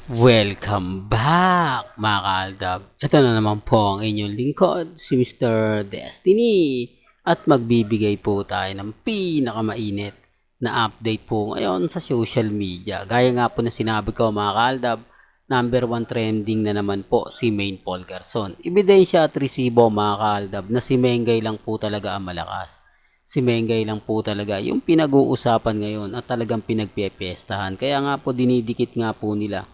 Welcome back mga kaaldab. Ito na naman po ang inyong lingkod, si Mr. Destiny. At magbibigay po tayo ng pinakamainit na update po ngayon sa social media. Gaya nga po na sinabi ko mga kaaldab, number 1 trending na naman po si Main Paul Garson. Ebidensya at resibo mga kaaldab na si Mengay lang po talaga ang malakas. Si Mengay lang po talaga yung pinag-uusapan ngayon at talagang pinagpipiestahan. Kaya nga po dinidikit nga po nila,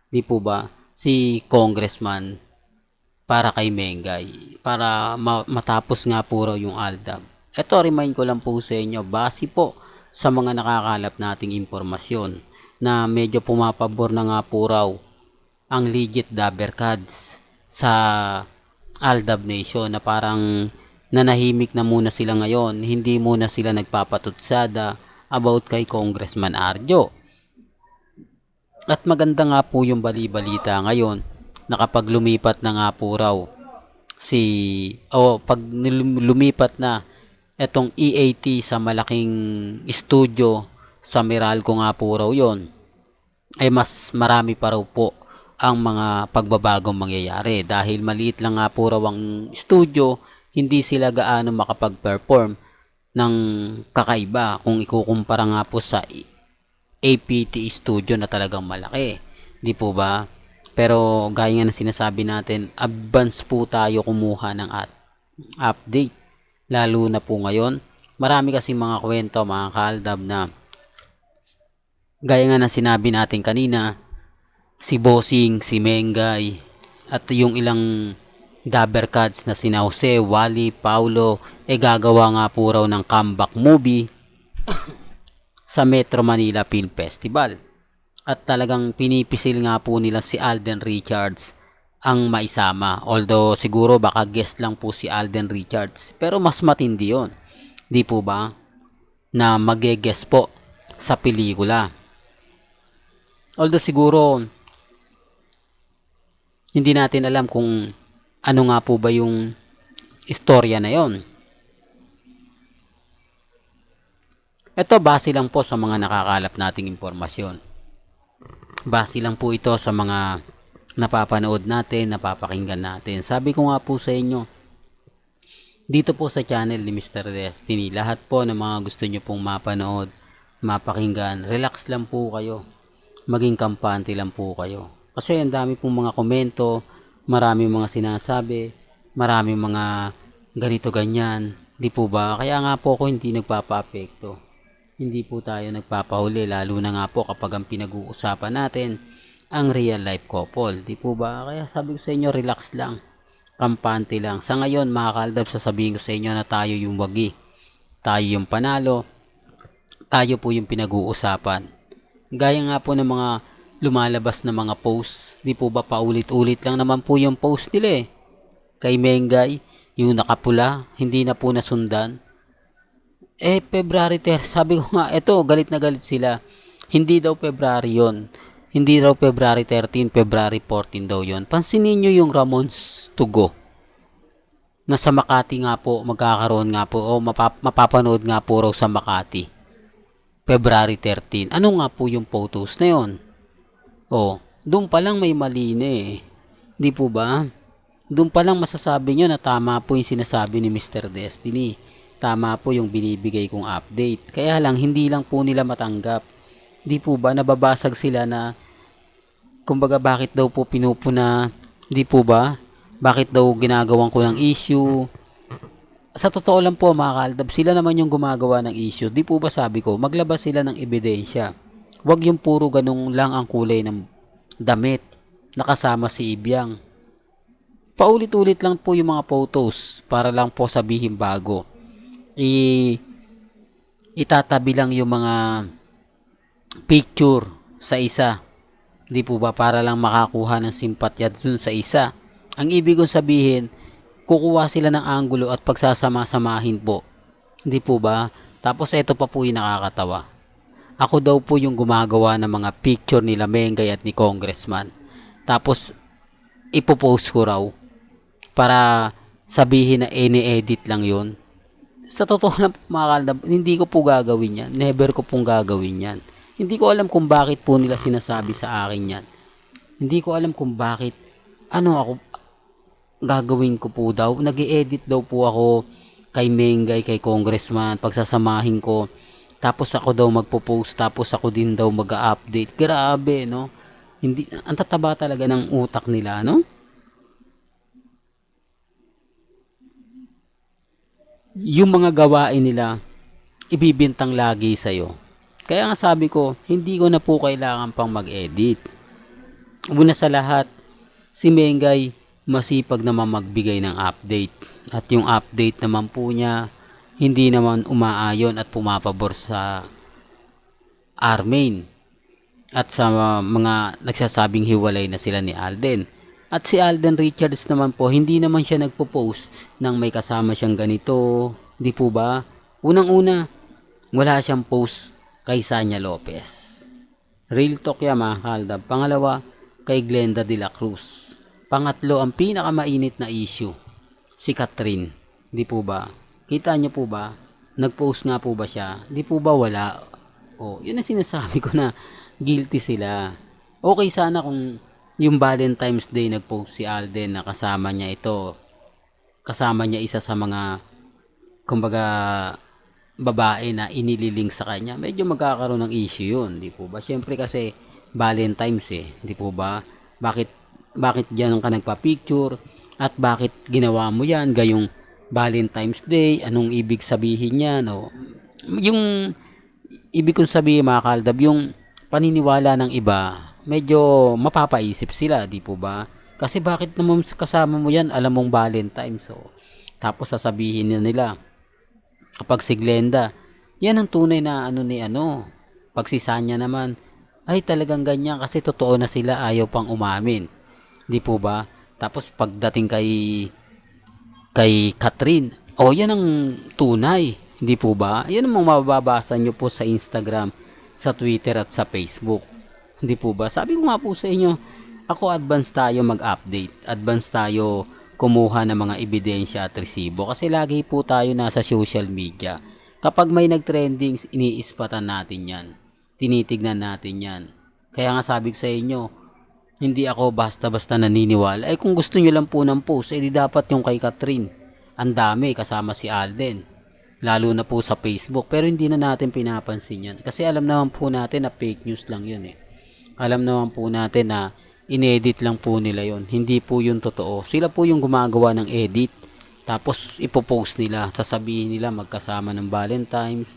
di po ba, si Congressman para kay Mengay para matapos nga po raw yung ALDAB. Ito, remind ko lang po sa inyo, base po sa mga nakakalap nating impormasyon na medyo pumapabor na nga po raw ang legit Dabercads sa ALDAB Nation, na parang nanahimik na muna sila ngayon, hindi muna sila nagpapatutsada about kay Congressman Arjo. At maganda nga po yung bali-balita ngayon na kapag lumipat na nga po raw pag lumipat na etong EAT sa malaking studio sa Meralco nga po raw yon, ay mas marami pa raw po ang mga pagbabagong mangyayari dahil maliit lang nga po raw ang studio, hindi sila gaano makapag-perform ng kakaiba kung ikukumpara nga po sa APT studio na talagang malaki, di po ba? Pero gaya nga na sinasabi natin, advance po tayo kumuha ng update, lalo na po ngayon. Marami kasi mga kwento mga kaaldab na gaya nga na sinabi natin kanina, si Bossing, si Mengay at yung ilang Dabercads na sina Jose, Wally, Paulo gagawa nga po raw ng comeback movie sa Metro Manila Film Festival. At talagang pinipisil nga po nila si Alden Richards ang maisama. Although siguro baka guest lang po si Alden Richards. Pero mas matindi yun, di po ba, na mag-guest po sa pelikula. Although siguro hindi natin alam kung ano nga po ba yung istorya na yon. Ito base lang po sa mga nakakalap nating impormasyon. Base lang po ito sa mga napapanood natin, napapakinggan natin. Sabi ko nga po sa inyo, dito po sa channel ni Mr. Destiny, lahat po ng mga gusto nyo pong mapanood, mapakinggan, relax lang po kayo. Maging kampante lang po kayo. Kasi ang dami pong mga komento, marami mga sinasabi, marami mga ganito ganyan, di po ba? Kaya nga po ako hindi nagpapa-apekto. Hindi po tayo nagpapahuli, lalo na nga po kapag ang pinag-uusapan natin ang real life couple, di po ba? Kaya sabi ko sa inyo, relax lang, kampante lang. Sa ngayon mga kaaldab, sasabihin ko sa inyo na tayo yung wagi, tayo yung panalo, tayo po yung pinag-uusapan. Gaya nga po ng mga lumalabas na mga post, di po ba, paulit-ulit lang naman po yung post nila kay Mengay, yung nakapula, hindi na po nasundan. February 10, sabi ko nga, eto, galit na galit sila. Hindi daw February yon. Hindi daw February 13, February 14 daw yon. Pansinin nyo yung Ramones to Go. Nasa Makati nga po, magkakaroon nga po, mapapanood nga po raw sa Makati. February 13. Ano nga po yung photos na yon? Doon pa lang may mali na Di po ba? Doon pa lang masasabi nyo na tama po yung sinasabi ni Mr. Destiny. Tama po yung binibigay kong update. Kaya lang, hindi lang po nila matanggap. Di po ba, nababasag sila na, kumbaga, bakit daw po pinupuna, di po ba? Bakit daw ginagawan ko ng issue? Sa totoo lang po mga kaaldab, sila naman yung gumagawa ng issue. Di po ba sabi ko, maglabas sila ng ebidensya. Huwag yung puro ganung lang ang kulay ng damit nakasama si Ibiang. Paulit-ulit lang po yung mga photos para lang po sabihin bago. Itatabi lang yung mga picture sa isa, di po ba, para lang makakuha ng simpatya dun sa isa. Ang ibig kong sabihin, kukuha sila ng anggulo at pagsasama-samahin po, di po ba? Tapos ito pa po yung nakakatawa, ako daw po yung gumagawa ng mga picture nila Mengay at ni Congressman, tapos ipopost ko raw para sabihin na ini-edit lang yun. Sa totoo lang mga kaaldab, hindi ko po gagawin yan. Never ko pong gagawin yan. Hindi ko alam kung bakit po nila sinasabi sa akin yan. Hindi ko alam kung bakit. Ano ako, gagawin ko po daw. Nag-i-edit daw po ako kay Mengay, kay Congressman. Pagsasamahin ko. Tapos ako daw magpo-post. Tapos ako din daw mag-update. Grabe, no? Hindi, ang tataba talaga ng utak nila, no? Yung mga gawain nila, ibibintang lagi sa'yo. Kaya nga sabi ko, hindi ko na po kailangan pang mag-edit. Una sa lahat, si Mengay masipag naman magbigay ng update. At yung update naman po niya, hindi naman umaayon at pumapabor sa Armain at sa mga nagsasabing hiwalay na sila ni Alden. At si Alden Richards naman po, hindi naman siya nagpo-post nang may kasama siyang ganito. Di po ba? Unang-una, wala siyang post kay Sanya Lopez. Real talk yan mga kaldab. Pangalawa, kay Glenda de la Cruz. Pangatlo, ang pinakamainit na issue, si Catherine. Di po ba? Kita niyo po ba? Nag-post nga po ba siya? Di po ba wala? O, yun ang sinasabi ko na guilty sila. Okay sana kung yung Valentine's Day nag-post si Alden na kasama niya ito. Kasama niya isa sa mga kumbaga babae na inililing sa kanya. Medyo magkakaroon ng issue yun. Di po ba? Siyempre kasi Valentine's di po ba? Bakit diyan ka nagpa-picture? At bakit ginawa mo yan? Gayong Valentine's Day, anong ibig sabihin niya? No? Yung ibig kong sabihin mga kaldab, yung paniniwala ng iba, medyo mapapaisip sila, di po ba? Kasi bakit naman kasama mo yan, alam mong Valentine. So, tapos sasabihin nila, kapag si Glenda, yan ang tunay na Pag si Sanya naman, ay talagang ganyan kasi totoo na sila, ayaw pang umamin. Di po ba? Tapos pagdating kay Catherine, yan ang tunay. Hindi po ba? Yan ang mababasa nyo po sa Instagram, sa Twitter at sa Facebook. Hindi po ba? Sabi ko nga po sa inyo, ako advance tayo mag-update. Advance tayo kumuha ng mga ebidensya at resibo. Kasi lagi po tayo nasa social media. Kapag may nag-trending, iniispatan natin yan. Tinitignan natin yan. Kaya nga sabi ko sa inyo, hindi ako basta-basta naniniwala. Kung gusto nyo lang po ng post, di dapat yung kay Catherine. Ang dami, kasama si Alden. Lalo na po sa Facebook. Pero hindi na natin pinapansin yan. Kasi alam naman po natin na fake news lang yun Alam naman po natin na inedit lang po nila yon. Hindi po yun totoo. Sila po yung gumagawa ng edit. Tapos ipopost nila. Sasabihin nila magkasama ng Valentine's.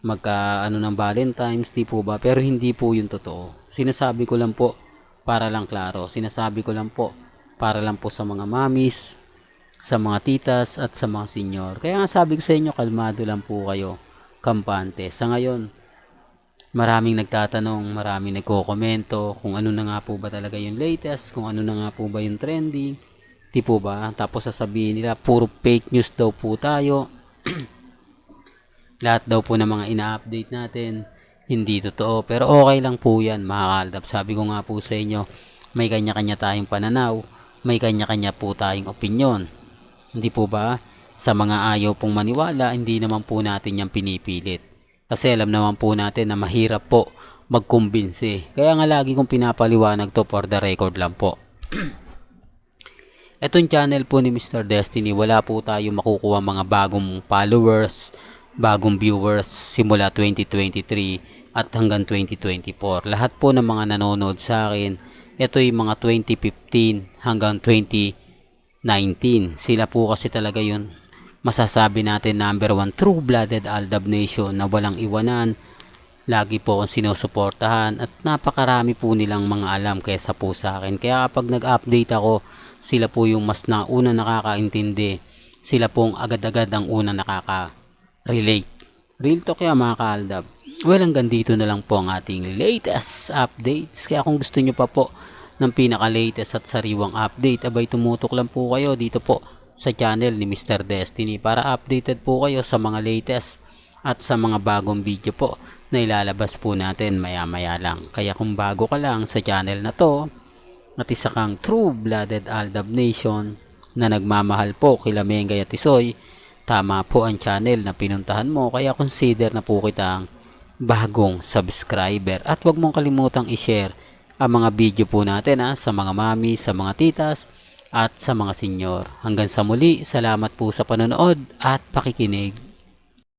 Ng Valentine's. Di po ba? Pero hindi po yun totoo. Sinasabi ko lang po para lang klaro. Sinasabi ko lang po para lang po sa mga mamis, sa mga titas at sa mga senyor. Kaya nga sabi ko sa inyo, kalmado lang po kayo, kampante. Sa ngayon, maraming nagtatanong, maraming nagko-komento kung ano na nga po ba talaga yung latest, kung ano na nga po ba yung trending. Di po ba? Tapos sasabihin nila, puro fake news daw po tayo. Lahat daw po ng mga ina-update natin, hindi totoo. Pero okay lang po yan, mga kaldab. Sabi ko nga po sa inyo, may kanya-kanya tayong pananaw, may kanya-kanya po tayong opinyon. Hindi po ba? Sa mga ayaw pong maniwala, hindi naman po natin yan pinipilit. Kasi alam naman po natin na mahirap po magkumbinsi. Kaya nga lagi kong pinapaliwanag to for the record lang po. Etong channel po ni Mr. Destiny, wala po tayo makukuha mga bagong followers, bagong viewers simula 2023 at hanggang 2024. Lahat po ng mga nanonood sa akin, ito yung mga 2015 hanggang 2019. Sila po kasi talaga yun. Masasabi natin number 1 true-blooded Aldab Nation na walang iwanan. Lagi po akong sinusuportahan at napakarami po nilang mga alam kaysa po sa akin. Kaya kapag nag-update ako, sila po yung mas nauna nakakaintindi. Sila po ang agad-agad ang una nakaka-relate. Real talk yan mga kaaldab. Well, hanggang dito na lang po ang ating latest updates. Kaya kung gusto nyo pa po ng pinaka-latest at sariwang update, abay tumutok lang po kayo dito po sa channel ni Mr. Destiny para updated po kayo sa mga latest at sa mga bagong video po na ilalabas po natin maya-maya lang. Kaya kung bago ka lang sa channel na to at isa kang true-blooded Aldab Nation na nagmamahal po kila Mengay at Tisoy, tama po ang channel na pinuntahan mo. Kaya consider na po kitang bagong subscriber at huwag mong kalimutang i-share ang mga video po natin sa mga mami, sa mga titas, at sa mga senyor. Hanggang sa muli, salamat po sa panonood at pakikinig.